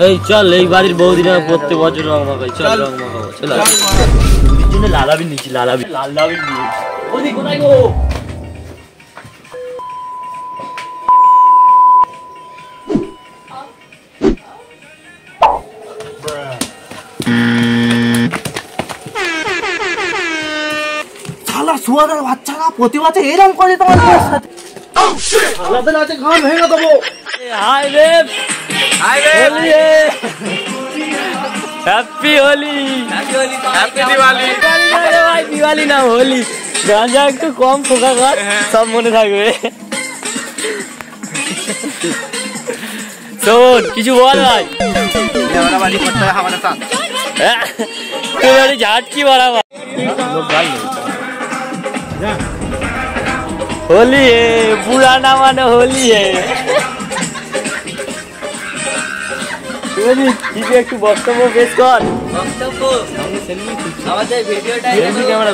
এই চল এই বাড়ির বৌদিরা প্রত্যেক বছর রং মাখাই চল রং মাখাবো চল বৌদির জন্য লালাবি নিচ্ছি লালাবি লালাবি বৌদি কোথায় গো শালা সুয়াদার বাচ্চারা প্রতি বছর এরকম করে তোমার সাথে আলাদা আছে ঘর ভেঙে দেবো হাই রে হোলি হ্যাপি হোলি হ্যাপি দিওয়ালি ভাই দিওয়ালি না হোলি গাঁজা একটু কম ফোকা কর সব মনে থাকবে শোন কিছু বল ভাই तुम्हारी झाट की बड़ा होली है बुरा ना माने होली है একটু বক্তব্য পেশ কর বক্তব্য আমাদের ভিডিওটা ক্যামেরা